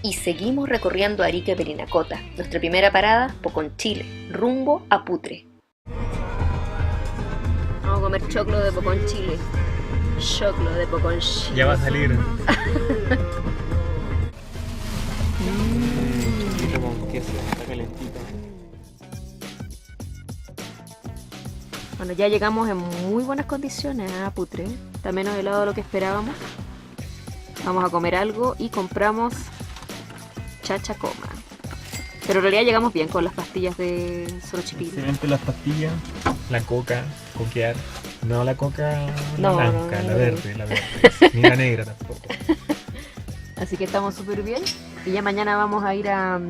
Y seguimos recorriendo Arica y Parinacota. Nuestra primera parada, Pucón, Chile, rumbo a Putre. Vamos a comer choclo de Pucón, Chile. Choclo de Pucón, Chile. Ya va a salir. Choclo con queso, está calentito. Bueno, ya llegamos en muy buenas condiciones a Putre. Está menos helado de lo que esperábamos. Vamos a comer algo y compramos chachacoma. Pero en realidad llegamos bien con las pastillas de Sorochipil. Excelente las pastillas, la coca, coquear. No la coca No, blanca, no, la no. verde. Ni la negra tampoco. Así que estamos súper bien. Y ya mañana vamos a ir a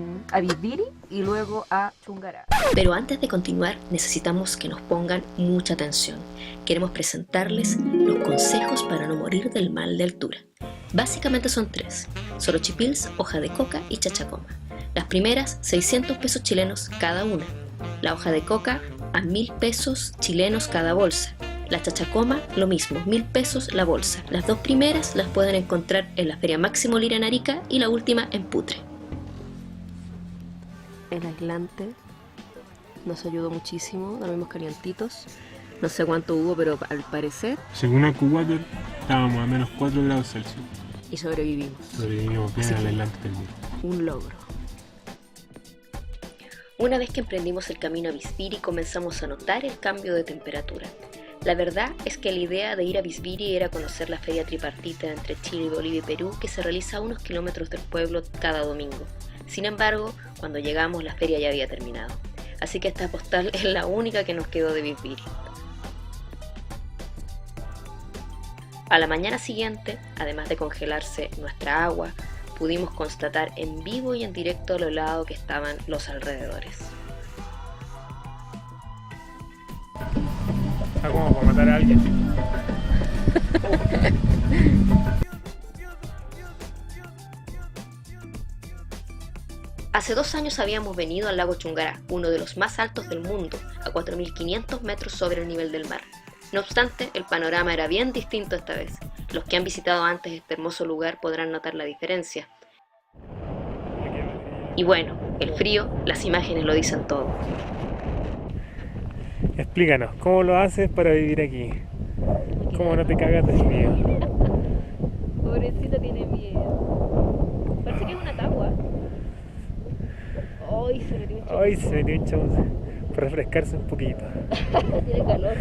Visbiri y luego a Chungará. Pero antes de continuar, necesitamos que nos pongan mucha atención. Queremos presentarles los consejos para no morir del mal de altura. Básicamente son 3: Sorochipils, hoja de coca y chachacoma. Las primeras, 600 pesos chilenos cada una. La hoja de coca, a 1000 pesos chilenos cada bolsa. La chachacoma, lo mismo, 1000 pesos la bolsa. Las 2 primeras las pueden encontrar en la Feria Máximo Lira en Arica y la última en Putre. El aislante nos ayudó muchísimo, dormimos calientitos. No sé cuánto hubo, pero al parecer... Según AccuWater, estábamos a menos 4 grados Celsius. Y sobrevivimos. Sobrevivimos bien al aislante térmico. Un logro. Una vez que emprendimos el camino a Visbiri, comenzamos a notar el cambio de temperatura. La verdad es que la idea de ir a Visbiri era conocer la feria tripartita entre Chile, Bolivia y Perú, que se realiza a unos kilómetros del pueblo cada domingo. Sin embargo, cuando llegamos la feria ya había terminado. Así que esta postal es la única que nos quedó de Visbiri. A la mañana siguiente, además de congelarse nuestra agua, pudimos constatar en vivo y en directo lo helado que estaban los alrededores. Está como para matar a alguien. Hace 2 años habíamos venido al lago Chungará, uno de los más altos del mundo, a 4.500 metros sobre el nivel del mar. No obstante, el panorama era bien distinto esta vez. Los que han visitado antes este hermoso lugar podrán notar la diferencia. Y bueno, el frío, las imágenes lo dicen todo. Explícanos, ¿cómo lo haces para vivir aquí? ¿Cómo no te cagas de frío? Pobrecito, tiene miedo. Parece que es una tagua. Ay, se metió un chamuzo. Ay, se metió un chamuzo. Para refrescarse un poquito. Tiene calor.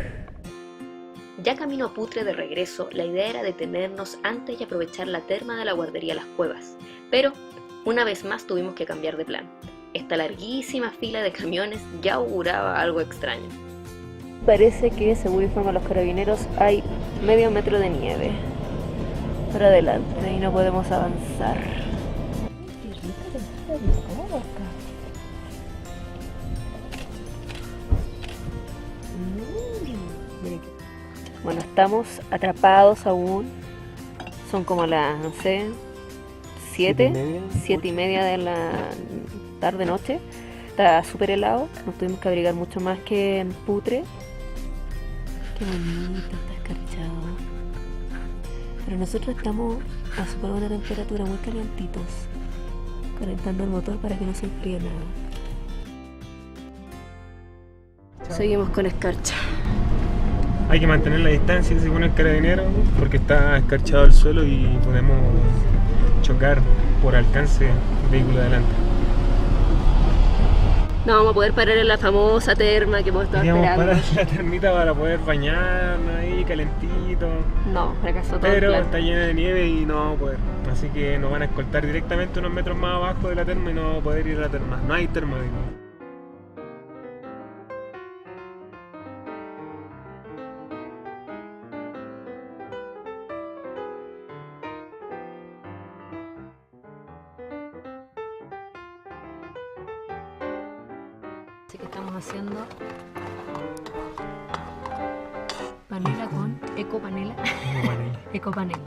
Ya camino a Putre de regreso, la idea era detenernos antes y aprovechar la terma de la guardería Las Cuevas. Pero, una vez más tuvimos que cambiar de plan. Esta larguísima fila de camiones ya auguraba algo extraño. Parece que, según informan los carabineros, hay medio metro de nieve por adelante y no podemos avanzar. Bueno, estamos atrapados aún. Son como las, no sé, 7 y media de la tarde-noche. Está súper helado. Nos tuvimos que abrigar mucho más que en Putre. Qué bonito, está escarchado. Pero nosotros estamos a súper buena temperatura, muy calientitos. Calentando el motor para que no se enfríe nada. Seguimos con escarcha. Hay que mantener la distancia según el carabinero porque está escarchado el suelo y podemos chocar por alcance el vehículo de adelante. No vamos a poder parar en la famosa terma que hemos estado Queríamos esperando. parar en la termita para poder bañarnos ahí calentito. No, fracasó todo el Pero plan. está llena de nieve y no vamos a poder. Así que nos van a escoltar directamente unos metros más abajo de la terma y no vamos a poder ir a la terma. No hay terma, digo. Así que estamos haciendo panela con ecopanela. Ecopanela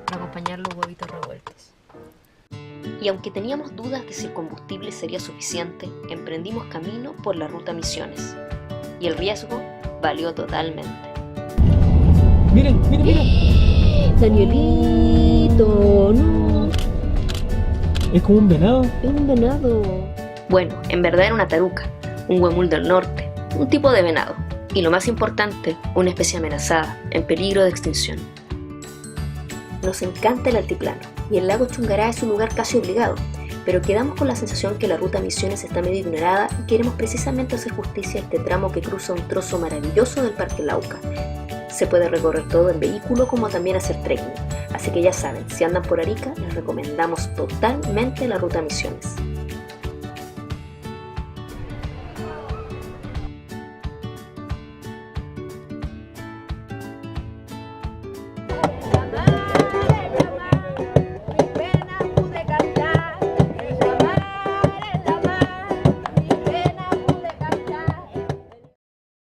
para acompañar los huevitos revueltos. Y aunque teníamos dudas de si el combustible sería suficiente, emprendimos camino por la ruta Misiones. Y el riesgo valió totalmente. Miren, miren, miren. Danielito, no. Es como un venado. Es un venado. Bueno, en verdad era una taruca, un huemul del norte, un tipo de venado. Y lo más importante, una especie amenazada, en peligro de extinción. Nos encanta el altiplano, y el lago Chungará es un lugar casi obligado, pero quedamos con la sensación que la ruta Misiones está medio ignorada y queremos precisamente hacer justicia a este tramo que cruza un trozo maravilloso del Parque Lauca. Se puede recorrer todo en vehículo como también hacer trekking, así que ya saben, si andan por Arica les recomendamos totalmente la ruta Misiones.